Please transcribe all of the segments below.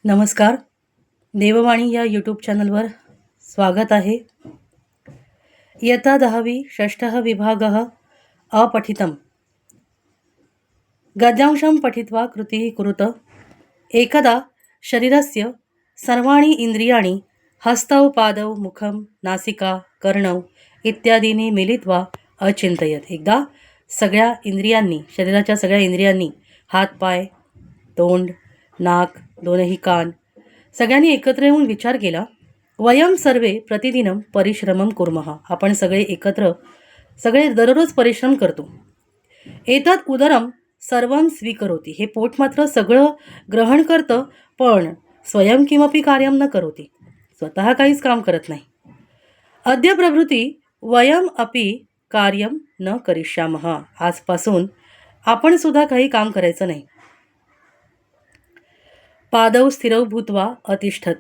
नमस्कार. देववाणी या यूट्यूब चॅनलवर स्वागत आहे. इयत्ता 10वी षष्ठः विभागः अपठितम्. गद्यांशं पठित्वा कृतिः कुरुत. एकदा शरीरस्य सर्वाणि इंद्रियाणि हस्तौ पादौ मुखं नासिका कर्णौ इत्यादींनी मिलित्वा अचिंतयत. एकदा सगळ्या इंद्रियांनी, शरीराच्या सगळ्या इंद्रियांनी, हात पाय, तोंड, नाक, दोनही कान सगळ्यांनी एकत्र येऊन विचार केला. वयम सर्वे प्रतिदिनं परिश्रमं कुर्मः. आपण सगळे एकत्र दररोज परिश्रम करतो. एतत् उदरं सर्वं स्वीकरोति. हे पोट मात्र सगळं ग्रहण करतं, पण स्वयं किमपि कार्यं न करोति. स्वतः काहीच काम करत नाही. अद्य प्रभृती वयम अपि कार्यं न करिष्यामः. आजपासून आपण सुद्धा काही काम करायचं नाही. पादौ स्थिरौ भूत्वा अतिष्ठत.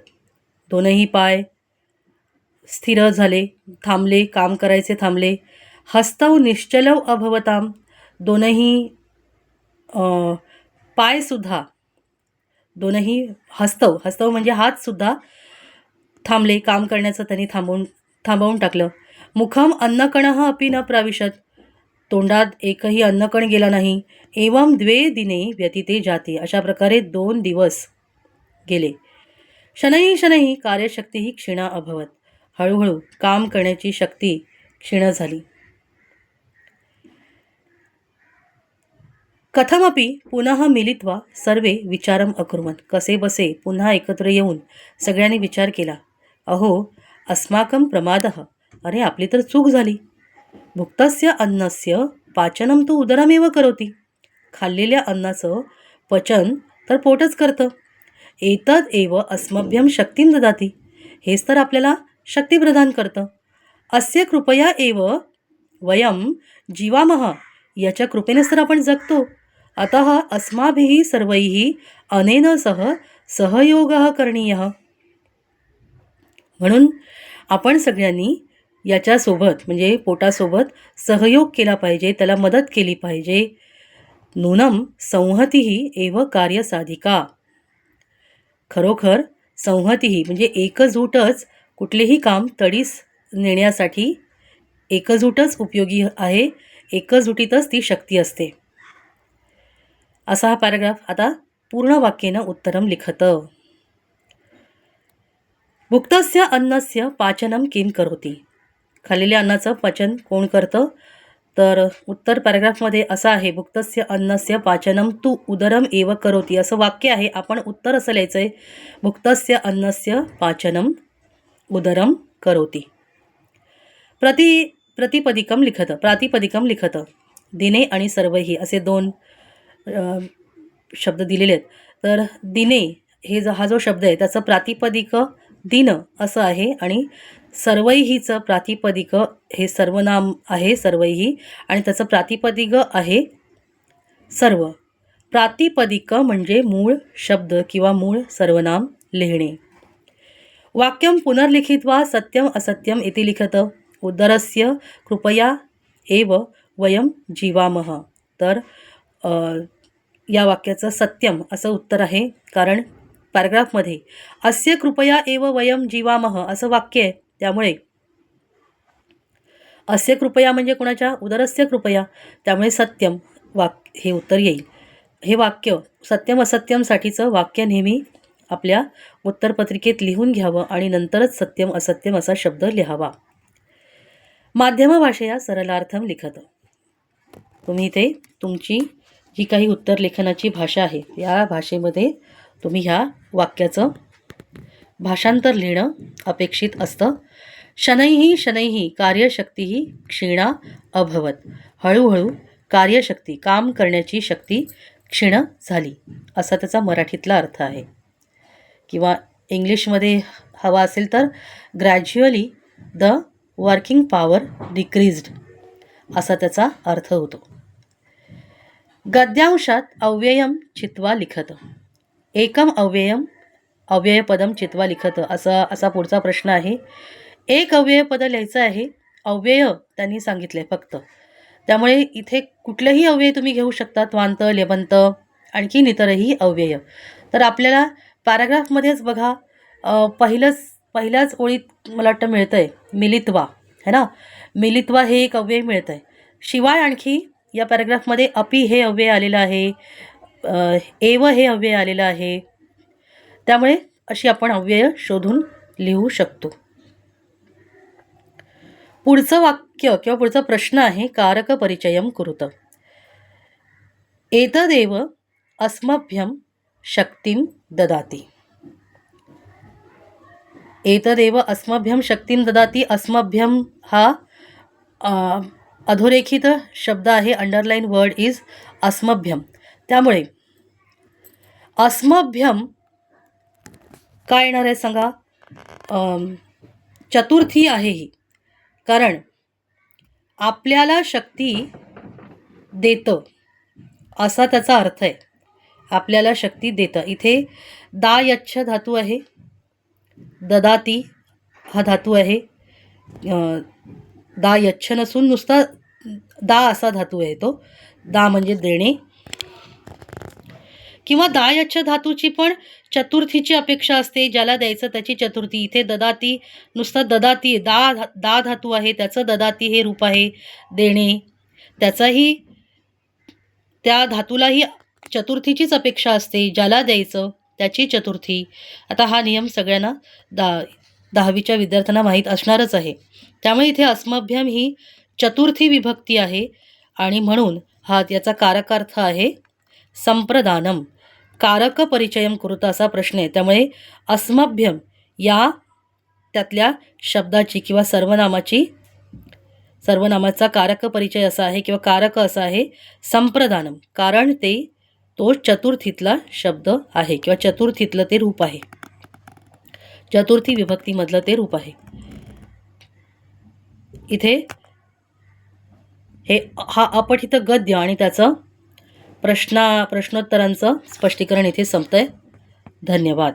दोनही पाय स्थिर झाले, थांबले, काम करायचे थांबले. हस्तौ निश्चलौ अभवताम. दोनही पायसुद्धा, दोनही हस्तौ म्हणजे हातसुद्धा थांबले, काम करण्याचं त्यांनी थांबवून टाकलं. मुखम अन्नकणः अपि न प्राविशत. तोंडात एकही अन्नकण गेला नाही. एवं 2 दिने व्यतीते जाते. अशा प्रकारे 2 दिवस गेले. शनैः कार्यशक्ती क्षीणा अभवत. हळूहळू काम करण्याची शक्ती क्षीण झाली. कथमपि पुनः मिलित्वा सर्वे विचारम अकुर्वन्. कसे बसे पुन्हा एकत्र येऊन सगळ्यांनी विचार केला. अहो अस्माकं प्रमादः. अरे आपली तर चूक झाली. भुक्तस्य अन्नस्य पाचनं तु उदरमेव करोति. खाल्लेल्या अन्नाचं पचन तर पोटच करतं. एतद एव अस्मभ्यं शक्तिं ददाति. हेच तर आपल्याला शक्ती प्रदान करतं. अस्य कृपया एव वयं जीवामः. याच्या कृपेनेच तर आपण जगतो. अतः अस्माभिः सर्वैः अनेन सह सहयोगः करणीयः. म्हणून आपण सगळ्यांनी याच्यासोबत म्हणजे पोटासोबत सहयोग केला पाहिजे, त्याला मदत केली पाहिजे. नूनं संहतिः एव कार्यसाधिका. खरोखर संहतीही म्हणजे एकजूटच कुठलेही काम तडीस नेण्यासाठी एकजूटच उपयोगी आहे. एकजुटीतच ती शक्ती असते. असा हा पॅराग्राफ. आता पूर्ण वाक्येनं उत्तरं लिखत. भुक्तस्य अन्नस्य पाचनं किं करोति. खाल्लेल्या अन्नाचं पचन कोण करतं? तर उत्तर पॅराग्राफमध्ये असं आहे. भुक्तस्य अन्नस्य पाचनं तु उदरम एव करोति. असं वाक्य आहे. आपण उत्तर असं लिहायचं आहे. भुक्तस्य अन्नस्य पाचनं उदरम करोति. प्रातिपदिकं लिखत. दिने आणि सर्वही असे 2 शब्द दिलेले आहेत. तर दिने हा जो शब्द आहे त्याचं प्रातिपदिक दिन असं आहे आणि सर्वैहीचं प्रातिपदिक हे सर्वनाम आहे सर्वैही आणि त्याचं प्रातिपदिक आहे सर्व. प्रातिपदिक म्हणजे मूळ शब्द किंवा मूळ सर्वनाम लिहिणे. वाक्यं पुनर्लिखित्वा सत्यम असत्यम इति लिखत. उदरस्य कृपया एव वयं जीवामः. तर या वाक्याचं सत्यम असं उत्तर आहे, कारण पॅराग्राफमध्ये अस्य कृपया एव वयं जीवामः असं वाक्य आहे. त्यामुळे अस्य कृपया म्हणजे कुणाच्या? उदरस्य कृपया. त्यामुळे सत्यम हे उत्तर येईल. हे वाक्य सत्यम असत्यमसाठीचं वाक्य नेहमी आपल्या उत्तरपत्रिकेत लिहून घ्यावं आणि नंतरच सत्यम असत्यम असा शब्द लिहावा. माध्यम भाषेया सरलार्थम लिखत. तुम्ही इथे तुमची जी काही उत्तर लेखनाची भाषा आहे या भाषेमध्ये तुम्ही ह्या वाक्याचं भाषांतर लिहिणं अपेक्षित असतं. शनैः कार्यशक्ती क्षीणा अभवत. हळूहळू कार्यशक्ती काम करण्याची शक्ती क्षीण झाली असा त्याचा मराठीतला अर्थ आहे. किंवा इंग्लिशमध्ये हवा असेल तर gradually the working power decreased असा त्याचा अर्थ होतो. गद्यांशात अव्ययम चित्वा लिखत. एकम अव्ययपदम चित्वा लिखत असा पुढचा प्रश्न आहे. एक अव्ययपद लिहायचं आहे. अव्यय त्यांनी सांगितले फक्त. त्यामुळे इथे कुठलेही अव्यय तुम्ही घेऊ शकता. त्वांत, लेबंत, आणखीन इतरही अव्यय. तर आपल्याला पॅराग्राफमध्येच बघा पहिल्याच ओळीत मला वाटतं मिळतं आहे मिलित्वा, है ना. मिलित्वा हे एक अव्यय मिळतं आहे. शिवाय आणखी या पॅराग्राफमध्ये अपि हे अव्यय आलेलं आहे, एव हे अव्यय आलेलं आहे. त्यामुळे अशी आपण अव्यय शोधून लिहू शकतो. पुढचं वाक्य किंवा पुढचा प्रश्न आहे कारक परिचयम कुरुत. एतदेव अस्मभ्यं शक्तिं ददाति. एतदेव अस्मभ्यं शक्तिं ददाति. अस्मभ्यं हा अधोरेखित शब्द आहे. अंडरलाईन वर्ड इज अस्मभ्यं. त्यामुळे अस्मभ्यं काय येणार आहे सांगा. चतुर्थी आहे ही, कारण आपल्याला शक्ती देतं असा त्याचा अर्थ आहे. आपल्याला शक्ती देतं. इथे दा यच्छ धातू आहे, ददाती हा धातू आहे. दा यच्छ नसून नुसता दा असा धातू आहे तो. दा म्हणजे देणे. किंवा दा यच्छ धातूची पण चतुर्थीची अपेक्षा असते, ज्याला द्यायचं त्याची चतुर्थी. इथे ददाती नुसता ददाती, दा धातू आहे, त्याचं ददाती हे रूप आहे देणे. त्याचाही त्या धातूलाही चतुर्थीचीच अपेक्षा असते, ज्याला द्यायचं त्याची चतुर्थी. आता हा नियम सगळ्यांना 10वीच्या विद्यार्थ्यांना माहीत असणारच आहे. त्यामुळे इथे अस्मभ्यम ही चतुर्थी विभक्ती आहे आणि म्हणून हा याचा कारकार्थ आहे संप्रदानम. कारक परिचयम कुरुत असा प्रश्न आहे. त्यामुळे अस्मभ्यम या त्यातल्या शब्दाची किंवा सर्वनामाचा कारक परिचय असा आहे किंवा कारक असा आहे संप्रदानम, कारण तो चतुर्थीतला शब्द आहे किंवा चतुर्थीतलं ते रूप आहे, चतुर्थी विभक्तीमधलं ते रूप आहे. इथे हा अपठित गद्य आणि त्याचं प्रश्नोत्तरांचं स्पष्टीकरण इथे संपतंय. धन्यवाद.